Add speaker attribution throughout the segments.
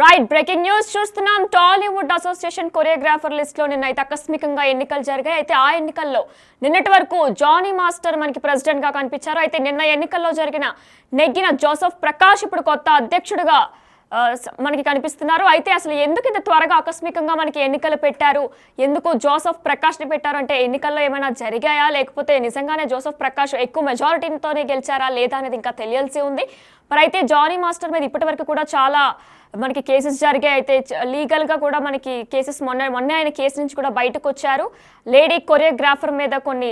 Speaker 1: Right breaking news చూస్తున్నాం. Tollywood association choreographer list లో నిన్న అయితే ఆకస్మికంగా ఎన్నికలు జరిగాయి. అయితే ఆ ఎన్నికల్లో నిన్నటి వరకు జానీ మాస్టర్ మనకి ప్రెసిడెంట్ గా కనిపించారు. అయితే నిన్న ఎన్నికల్లో నెగ్గిన జోసెఫ్ ప్రకాష్ ఇప్పుడు కొత్త అధ్యక్షుడిగా మనకి కనిపిస్తున్నారు. అయితే అసలు ఎందుకు ఇంత త్వరగా ఆకస్మికంగా మనకి ఎన్నికలు పెట్టారు, ఎందుకు జోసెఫ్ ప్రకాష్ ని పెట్టారు అంటే ఎన్నికల్లో ఏమైనా జరిగాయా, లేకపోతే నిజంగానే జోసెఫ్ ప్రకాష్ ఎక్కువ మెజారిటీతోనే గెలిచారా లేదా అనేది ఇంకా తెలియాల్సి ఉంది. మరి అయితే జానీ మాస్టర్ మీద ఇప్పటి వరకు కూడా చాలా మనకి కేసెస్ జరిగాయి. అయితే లీగల్గా కూడా మనకి కేసెస్ మొన్న ఆయన కేసు నుంచి కూడా బయటకు వచ్చారు. లేడీ కొరియోగ్రాఫర్ మీద కొన్ని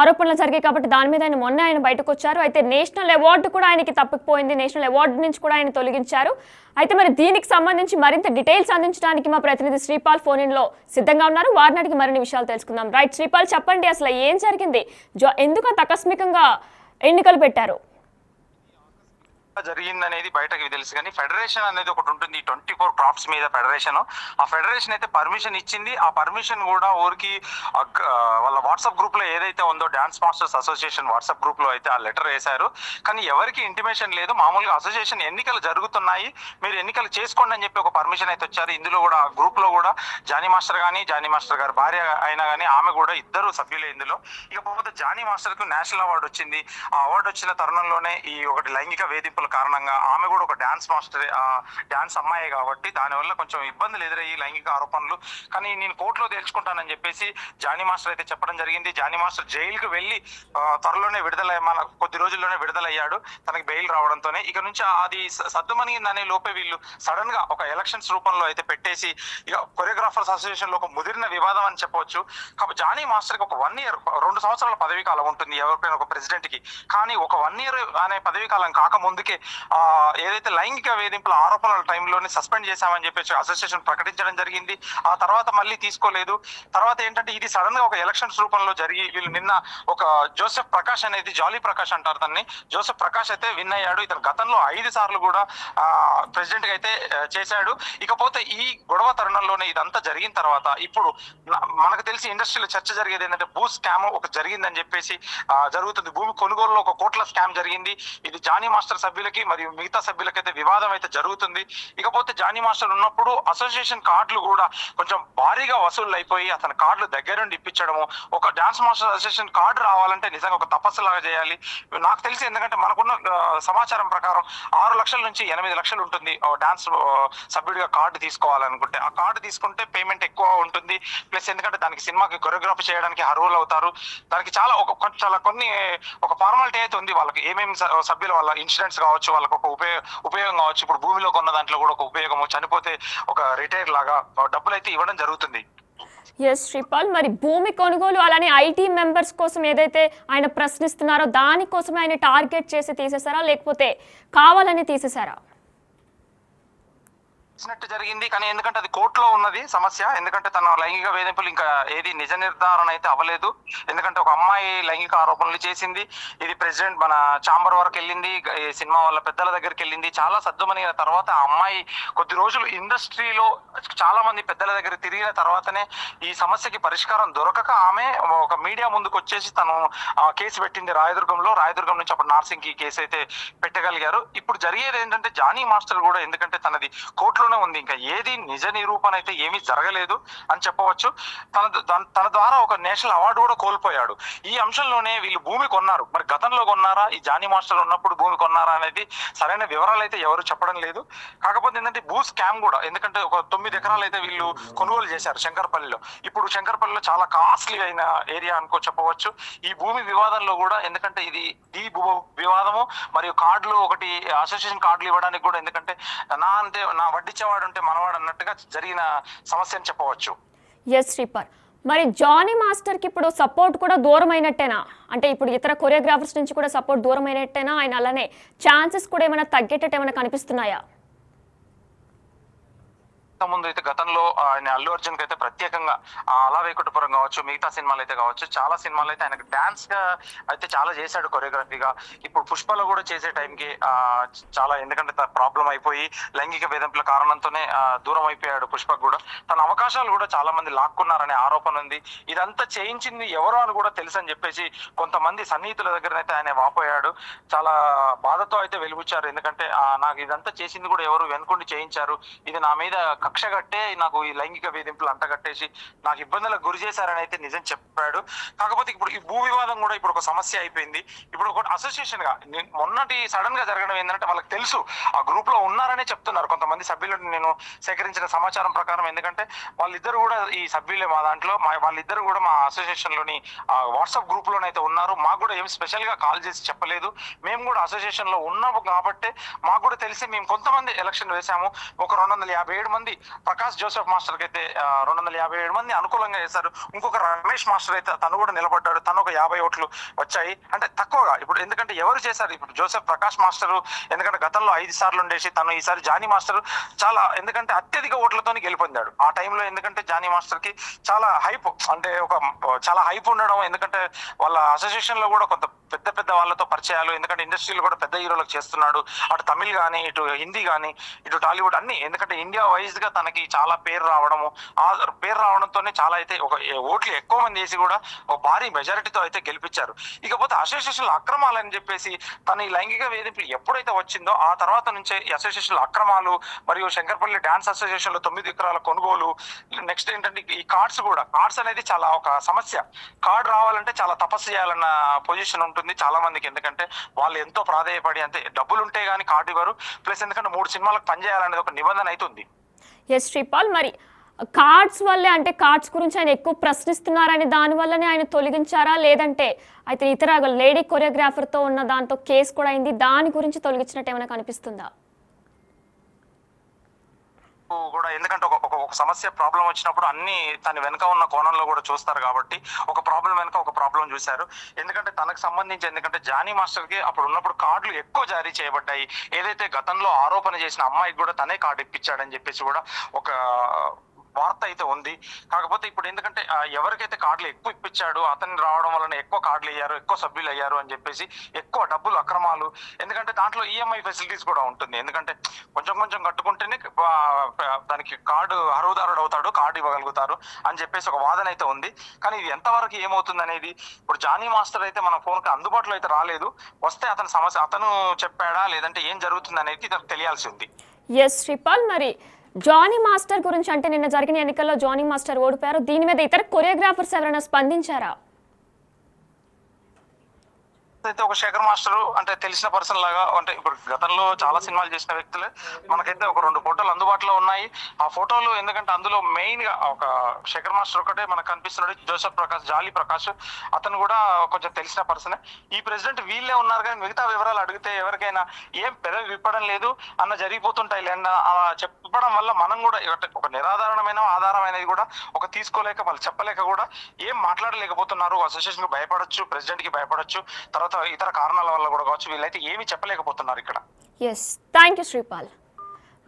Speaker 1: ఆరోపణలు జరిగాయి కాబట్టి దాని మీద ఆయన బయటకు వచ్చారు. అయితే నేషనల్ అవార్డు కూడా ఆయనకి తప్పిపోయింది. నేషనల్ అవార్డు నుంచి కూడా ఆయన తొలగించారు. అయితే మరి దీనికి సంబంధించి మరింత డీటెయిల్స్ అందించడానికి మా ప్రతినిధి శ్రీపాల్ ఫోన్ ఇన్ లో సిద్ధంగా ఉన్నారు. వారిని అడిగి మరిన్ని విషయాలు తెలుసుకుందాం. రైట్ శ్రీపాల్, చెప్పండి అసలు ఏం జరిగింది, ఎందుకు అంత ఆకస్మికంగా ఎన్నికలు పెట్టారు?
Speaker 2: జరిగిందనేది బయటకు తెలుసు, కానీ ఫెడరేషన్ అనేది ఒకటి ఉంటుంది. 24 క్రాఫ్ట్స్ మీద ఫెడరేషన్, ఆ ఫెడరేషన్ అయితే పర్మిషన్ ఇచ్చింది. ఆ పర్మిషన్ కూడా ఊరికి వాళ్ళ వాట్సాప్ గ్రూప్ లో ఏదైతే ఉందో dance masters association WhatsApp group లో అయితే ఆ లెటర్ వేశారు. కానీ ఎవరికి ఇంటిమేషన్ లేదు. మామూలుగా అసోసియేషన్ ఎన్నికలు జరుగుతున్నాయి, మీరు ఎన్నికలు చేసుకోండి అని చెప్పి ఒక పర్మిషన్ అయితే వచ్చారు. ఇందులో కూడా గ్రూప్ లో కూడా జానీ మాస్టర్ కానీ జానీ మాస్టర్ గారి భార్య అయినా కానీ ఆమె కూడా ఇద్దరు సభ్యులే ఇందులో. ఇకపోతే జానీ మాస్టర్ కు నేషనల్ అవార్డు వచ్చింది. ఆ అవార్డు వచ్చిన తరుణంలోనే ఈ ఒకటి లైంగిక వేధింపుల కారణంగా ఆమె కూడా ఒక డాన్స్ మాస్టర్, డాన్స్ అమ్మాయి కాబట్టి దానివల్ల కొంచెం ఇబ్బందులు ఎదురయ్యి లైంగిక ఆరోపణలు. కానీ నేను కోర్టులో తేల్చుకుంటానని చెప్పేసి జానీ మాస్టర్ అయితే చెప్పడం జరిగింది. జానీ మాస్టర్ జైలుకు వెళ్ళి త్వరలోనే కొద్ది రోజుల్లోనే విడుదలయ్యాడు, తనకి బెయిల్ రావడంతోనే. ఇక నుంచి అది సద్దుమణిందనే లోపే వీళ్ళు సడన్ గా ఒక ఎలక్షన్స్ రూపంలో అయితే పెట్టేసి ఇక కొరియోగ్రాఫర్స్ అసోసియేషన్ లో ఒక ముదిరిన వివాదం అని చెప్పవచ్చు. కాబట్టి జానీ మాస్టర్ కి ఒక 1 year 2 సంవత్సరాల పదవీ కాలం ఉంటుంది ఎవరికైనా ఒక ప్రెసిడెంట్ కి. కానీ ఒక 1 year అనే పదవీ కాలం కాకముందుకే ఏదైతే లైంగిక వేధింపుల ఆరోపణల టైంలోనే సస్పెండ్ చేశామని చెప్పేసి అసోసియేషన్ ప్రకటించడం జరిగింది. ఆ తర్వాత మళ్ళీ తీసుకోలేదు. తర్వాత ఏంటంటే ఇది సడన్ గా ఒక ఎలక్షన్స్ రూపంలో జరిగి వీళ్ళు నిన్న ఒక జోసెఫ్ ప్రకాష్ అనేది, జాలీ ప్రకాష్ అంటారు తనని, జోసెఫ్ ప్రకాష్ అయితే విన్ అయ్యాడు. ఇతను గతంలో 5 సార్లు కూడా ప్రెసిడెంట్ గా అయితే చేశాడు. ఇకపోతే ఈ గొడవ తరుణంలోనే ఇదంతా జరిగిన తర్వాత ఇప్పుడు మనకు తెలిసి ఇండస్ట్రీలో చర్చ జరిగేది ఏంటంటే భూ స్కామ్ ఒక జరిగిందని చెప్పేసి జరుగుతుంది. భూమి కొనుగోలులో 1 కోట్ల స్కామ్ జరిగింది. ఇది జానీ మాస్టర్ సభ్యులకి మరియు మిగతా సభ్యులకైతే వివాదం అయితే జరుగుతుంది. ఇకపోతే జానీ మాస్టర్ ఉన్నప్పుడు అసోసియేషన్ కార్డులు కూడా కొంచెం భారీగా వసూళ్లు అయిపోయి అతని కార్డులు దగ్గరుండి ఇప్పించడము. ఒక డాన్స్ మాస్టర్ అసోసియేషన్ కార్డు రావాలంటే నిజంగా ఒక తపస్సులాగా చేయాలి నాకు తెలిసి. ఎందుకంటే మనకున్న సమాచారం ప్రకారం 6 లక్షల నుంచి 8 లక్షలు ఉంటుంది డాన్స్ సభ్యుడిగా కార్డు తీసుకోవాలనుకుంటే. ఆ కార్డు తీసుకుంటే పేమెంట్ ఎక్కువ ఉంటుంది. ప్లస్ ఎందుకంటే దానికి సినిమాకి కొరియోగ్రఫీ చేయడానికి అర్హులు అవుతారు. దానికి చాలా ఒక ఫార్మాలిటీ అయితే ఉంది. వాళ్ళకి ఏమేమి సభ్యుల వాళ్ళ ఇన్సూరెన్స్ కావచ్చు, వాళ్ళకి ఒక ఉపయోగం కావచ్చు. ఇప్పుడు భూమిలో కొన్న దాంట్లో కూడా ఒక ఉపయోగము, చనిపోతే ఒక రిటైర్ లాగా డబ్బులు అయితే ఇవ్వడం జరుగుతుంది.
Speaker 1: ఎస్ శ్రీపాల్, మరి భూమి కొనుగోలు అలానే ఐటీ మెంబర్స్ కోసం ఏదైతే ఆయన ప్రశ్నిస్తున్నారో దానికోసమే ఆయన టార్గెట్ చేసి తీసేశారా, లేకపోతే కావాలని తీసేశారా?
Speaker 2: జరిగింది, కానీ ఎందుకంటే అది కోర్టులో ఉన్నది సమస్య. ఎందుకంటే తన లైంగిక వేధింపులు ఇంకా ఏది నిజ నిర్ధారణ అయితే అవ్వలేదు. ఎందుకంటే ఒక అమ్మాయి లైంగిక ఆరోపణలు చేసింది. ఇది ప్రెసిడెంట్ మన ఛాంబర్ వరకు వెళ్ళింది, సినిమా వాళ్ళ పెద్దల దగ్గరికి వెళ్ళింది. చాలా సద్దుమణిన తర్వాత ఆ అమ్మాయి కొద్ది రోజులు ఇండస్ట్రీలో చాలా మంది పెద్దల దగ్గర తిరిగిన తర్వాతనే ఈ సమస్యకి పరిష్కారం దొరకక ఆమె ఒక మీడియా ముందుకు వచ్చేసి తను కేసు పెట్టింది రాయదుర్గంలో. రాయదుర్గం నుంచి అప్పుడు నార్సింగ్ కి కేసు అయితే పెట్టగలిగారు. ఇప్పుడు జరిగేది ఏంటంటే జానీ మాస్టర్ కూడా ఎందుకంటే తనది కోర్టులో ఉంది, ఇంకా ఏది నిజ నిరూపణ అయితే ఏమీ జరగలేదు అని చెప్పవచ్చు. తన ద్వారా ఒక నేషనల్ అవార్డు కూడా కోల్పోయాడు. ఈ అంశంలోనే వీళ్ళు భూమి కొన్నారు. మరి గతంలో కొన్నారా, ఈ జానీ మాస్టర్ ఉన్నప్పుడు భూమి కొన్నారా అనేది సరైన వివరాలు అయితే ఎవరు చెప్పడం లేదు. కాకపోతే ఏంటంటే భూ స్కామ్ కూడా, ఎందుకంటే ఒక 9 ఎకరాలు అయితే వీళ్ళు కొనుగోలు చేశారు శంకర్పల్లిలో. ఇప్పుడు శంకర్పల్లిలో చాలా కాస్ట్లీ అయిన ఏరియా అనుకో చెప్పవచ్చు. ఈ భూమి వివాదంలో కూడా ఎందుకంటే ఇది భూ వివాదము మరియు కార్డులు ఒకటి అసోసియేషన్ కార్డులు ఇవ్వడానికి కూడా, ఎందుకంటే నా వడ్డిచ్చేవాడు ఉంటే మనవాడు అన్నట్టుగా జరిగిన సమస్య అని చెప్పవచ్చు.
Speaker 1: ఎస్ శ్రీపాల్, మరి జానీ మాస్టర్ కి ఇప్పుడు సపోర్ట్ కూడా దూరం అయినట్టేనా? అంటే ఇప్పుడు ఇతర కొరియోగ్రాఫర్స్ నుంచి కూడా సపోర్ట్ దూరం అయినట్టేనా? ఆయన అలానే ఛాన్సెస్ కూడా ఏమైనా తగ్గేటట్టు ఏమైనా కనిపిస్తున్నాయా?
Speaker 2: ముందు అయితే గతంలో ఆయన అల్లు అర్జున్ కి అయితే ప్రత్యేకంగా అలా వైకుంఠపురం కావచ్చు, మిగతా సినిమాలు అయితే కావచ్చు, చాలా సినిమాలు అయితే ఆయనకు డాన్స్ గా అయితే చాలా చేశాడు కొరియోగ్రఫీగా. ఇప్పుడు పుష్పలో కూడా చేసే టైంకి చాలా, ఎందుకంటే ప్రాబ్లం అయిపోయి లైంగిక వేధింపుల కారణంతోనే దూరం అయిపోయాడు పుష్పకు కూడా. తన అవకాశాలు కూడా చాలా మంది లాక్కున్నారనే ఆరోపణ ఉంది. ఇదంతా చేయించింది ఎవరో అని కూడా తెలుసు అని చెప్పేసి కొంతమంది సన్నిహితుల దగ్గర అయితే ఆయన వాపోయాడు. చాలా బాధతో అయితే వెలుగుచ్చారు. ఎందుకంటే నాకు ఇదంతా చేసింది కూడా ఎవరు వెనుకుండి చేయించారు, ఇది నా మీద కక్ష కట్టే నాకు ఈ లైంగిక వేధింపులు అంటగట్టేసి నాకు ఇబ్బందులకు గురి చేశారని అయితే నిజం చెప్పాడు. కాకపోతే ఇప్పుడు ఈ భూ వివాదం కూడా ఇప్పుడు ఒక సమస్య అయిపోయింది. ఇప్పుడు ఒక అసోసియేషన్ గా మొన్నటి సడన్ గా జరగడం ఏంటంటే వాళ్ళకి తెలుసు ఆ గ్రూప్ లో ఉన్నారనే చెప్తున్నారు కొంతమంది సభ్యులను నేను సేకరించిన సమాచారం ప్రకారం. ఎందుకంటే వాళ్ళిద్దరు కూడా ఈ సభ్యులే మా దాంట్లో, వాళ్ళిద్దరు కూడా మా అసోసియేషన్ లోని వాట్సాప్ గ్రూప్ లోనైతే ఉన్నారు. మాకు కూడా ఏం స్పెషల్ గా కాల్ చేసి చెప్పలేదు. మేము కూడా అసోసియేషన్ లో ఉన్నాము కాబట్టి మాకు కూడా తెలిసి మేము కొంతమంది ఎలక్షన్ వేసాము. ఒక 257 మంది ప్రకాష్ జోసెఫ్ మాస్టర్ కి అయితే 257 మంది అనుకూలంగా వేశారు. ఇంకొక రమేష్ మాస్టర్ అయితే తను కూడా నిలబడ్డాడు, తను ఒక 50 ఓట్లు వచ్చాయి. అంటే తక్కువగా ఇప్పుడు, ఎందుకంటే ఎవరు చేశారు ఇప్పుడు జోసెఫ్ ప్రకాష్ మాస్టర్, ఎందుకంటే గతంలో 5 సార్లు ఉండేసి తను ఈసారి జానీ మాస్టర్ చాలా, ఎందుకంటే అత్యధిక ఓట్లతో గెలుపొందాడు ఆ టైంలో. ఎందుకంటే జానీ మాస్టర్ కి చాలా హైప్, అంటే చాలా హైప్ ఉండడం, ఎందుకంటే వాళ్ళ అసోసియేషన్ లో కూడా కొంత పెద్ద వాళ్ళతో పరిచయాలు, ఎందుకంటే ఇండస్ట్రీలో కూడా పెద్ద హీరోలకు చేస్తున్నాడు. అటు తమిళ్ కానీ, ఇటు హిందీ కానీ, ఇటు టాలీవుడ్ అన్ని, ఎందుకంటే ఇండియా వైజ్ గా తనకి చాలా పేరు రావడము, ఆ పేరు రావడంతోనే చాలా అయితే ఒక ఓట్లు ఎక్కువ మంది వేసి కూడా ఒక భారీ మెజారిటీతో అయితే గెలిపించారు. ఇకపోతే అసోసియేషన్ అక్రమాలని చెప్పేసి తన ఈ లైంగిక వేధింపులు ఎప్పుడైతే వచ్చిందో ఆ తర్వాత నుంచే ఈ అసోసియేషన్ అక్రమాలు, మరియు శంకర్పల్లి డాన్స్ అసోసియేషన్ లో 9 ఎకరాల కొనుగోలు, నెక్స్ట్ ఏంటంటే ఈ కార్డ్స్ అనేది చాలా ఒక సమస్య. కార్డ్ రావాలంటే చాలా తపస్సు చేయాలన్న పొజిషన్ ఉంటుంది చాలా మందికి. ఎందుకంటే వాళ్ళు ఎంతో ప్రాధాయపడి, అంతే డబ్బులు ఉంటే గానీ కార్డు ఇవ్వరు. ప్లస్ ఎందుకంటే 3 సినిమాలకు పనిచేయాలనేది ఒక నిబంధన అవుతుంది.
Speaker 1: ఎస్ శ్రీపాల్, మరి కార్డ్స్ వల్లే, అంటే కార్డ్స్ గురించి ఆయన ఎక్కువ ప్రశ్నిస్తున్నారని దాని వల్లనే ఆయన తొలగించారా, లేదంటే అయితే ఇతర లేడీ కొరియోగ్రాఫర్తో ఉన్న దాంతో కేసు కూడా అయింది, దాని గురించి తొలగించినట్టు ఏమైనా కనిపిస్తుందా?
Speaker 2: కూడా ఎందుకంటే ఒక సమస్య ప్రాబ్లం వచ్చినప్పుడు అన్ని తన వెనక ఉన్న కోణంలో కూడా చూస్తారు కాబట్టి ఒక ప్రాబ్లం వెనక ఒక ప్రాబ్లం చూశారు. ఎందుకంటే తనకు సంబంధించి, ఎందుకంటే జానీ మాస్టర్ కి అప్పుడు ఉన్నప్పుడు కార్డులు ఎక్కువ జారీ చేయబడ్డాయి. ఏదైతే గతంలో ఆరోపణ చేసిన అమ్మాయికి కూడా తనే కార్డు ఇప్పించాడని చెప్పేసి కూడా ఒక వార్త అయితే ఉంది. కాకపోతే ఇప్పుడు ఎందుకంటే ఎవరికైతే కార్డులు ఎక్కువ ఇప్పించాడు అతన్ని రావడం వలన ఎక్కువ కార్డులు అయ్యారు, ఎక్కువ సభ్యులు అయ్యారు అని చెప్పేసి ఎక్కువ డబ్బులు అక్రమాలు. ఎందుకంటే దాంట్లో ఈఎంఐ ఫెసిలిటీస్ కూడా ఉంటుంది. ఎందుకంటే కొంచెం కట్టుకుంటేనే దానికి కార్డు అర్హుదారుడు అవుతాడు, కార్డు ఇవ్వగలుగుతారు అని చెప్పేసి ఒక వాదన అయితే ఉంది. కానీ ఇది ఎంతవరకు ఏమవుతుంది అనేది ఇప్పుడు జానీ మాస్టర్ అయితే మన ఫోన్కి అందుబాటులో అయితే రాలేదు. వస్తే అతని సమస్య అతను చెప్పాడా, లేదంటే ఏం జరుగుతుంది అనేది తెలియాల్సి ఉంది.
Speaker 1: ఎస్ శ్రీపాల్, మరి జానీ మాస్టర్ గురించి, అంటే నిన్న జరిగిన ఎన్నికల్లో జానీ మాస్టర్ ఓడిపోయారు, దీని మీద ఇతర కొరియోగ్రాఫర్స్ ఎవరైనా స్పందించారా?
Speaker 2: అయితే ఒక శేఖర్ మాస్టర్ అంటే తెలిసిన పర్సన్ లాగా, అంటే ఇప్పుడు గతంలో చాలా సినిమాలు చేసిన వ్యక్తులే. మనకైతే ఒక 2 ఫోటోలు అందుబాటులో ఉన్నాయి. ఆ ఫోటోలు ఎందుకంటే అందులో మెయిన్ గా ఒక శేఖర్ మాస్టర్ ఒకటే మనకు కనిపిస్తున్నాడు, జోసెఫ్ ప్రకాష్, జాలీ ప్రకాష్, అతను కూడా కొంచెం తెలిసిన పర్సనే. ఈ ప్రెసిడెంట్ వీళ్ళే ఉన్నారు, కానీ మిగతా వివరాలు అడిగితే ఎవరికైనా ఏం పెదవి విప్పడం లేదు అన్న జరిగిపోతుంటాయి. అలా చెప్పడం వల్ల మనం కూడా ఒక నిరాధారణమైన ఆధారం అనేది కూడా ఒక తీసుకోలేక, వాళ్ళు చెప్పలేక కూడా ఏం మాట్లాడలేకపోతున్నారు. అసోసియేషన్ కి భయపడొచ్చు, ప్రెసిడెంట్ కి భయపడొచ్చు, తర్వాత ఇతర కారణాల వల్ల కూడా కావచ్చు, వీళ్ళైతే ఏమీ చెప్పలేకపోతున్నారు ఇక్కడ.
Speaker 1: Yes, thank you Sripal.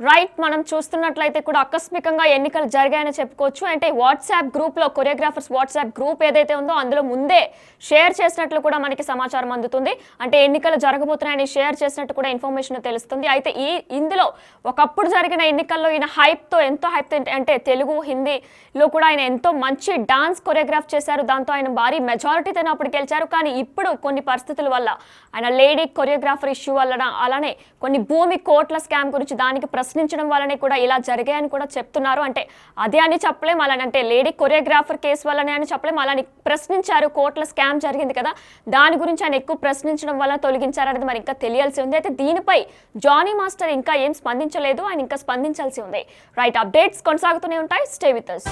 Speaker 1: Right, మనం చూస్తున్నట్లయితే కూడా ఆకస్మికంగా ఎన్నికలు జరిగాయని చెప్పుకోవచ్చు. అంటే వాట్సాప్ గ్రూప్లో, కొరియోగ్రాఫర్స్ వాట్సాప్ గ్రూప్ ఏదైతే ఉందో అందులో ముందే షేర్ చేసినట్లు కూడా మనకి సమాచారం అందుతుంది. అంటే ఎన్నికలు జరగబోతున్నాయని షేర్ చేసినట్టు కూడా ఇన్ఫర్మేషన్ తెలుస్తుంది. అయితే ఇందులో ఒకప్పుడు జరిగిన ఎన్నికల్లో ఈయన హైప్తో, ఎంతో హైప్తో, అంటే తెలుగు హిందీలో కూడా ఆయన ఎంతో మంచి డాన్స్ కొరియోగ్రాఫ్ చేశారు. దాంతో ఆయన భారీ మెజారిటీతో అప్పుడు గెలిచారు. కానీ ఇప్పుడు కొన్ని పరిస్థితుల వల్ల ఆయన లేడీ కొరియోగ్రాఫర్ ఇష్యూ వల్ల, అలానే కొన్ని భూమి కోట్ల స్కామ్ గురించి దానికి ప్రశ్నించడం వల్లనే కూడా ఇలా జరిగాయని కూడా చెప్తున్నారు. అంటే అదే అని చెప్పలేం, అలానే అంటే లేడీ కొరియోగ్రాఫర్ కేసు వల్లనే అని చెప్పలేం, అలానే ప్రశ్నించారు, కోట్ల స్కామ్ జరిగింది కదా, దాని గురించి ఆయన ఎక్కువ ప్రశ్నించడం వల్ల తొలగించారనేది మరి ఇంకా తెలియాల్సి ఉంది. అయితే దీనిపై జానీ మాస్టర్ ఇంకా ఏం స్పందించలేదు, ఆయన ఇంకా స్పందించాల్సి ఉంది. రైట్, అప్డేట్స్ కొనసాగుతూనే ఉంటాయి. Stay with us.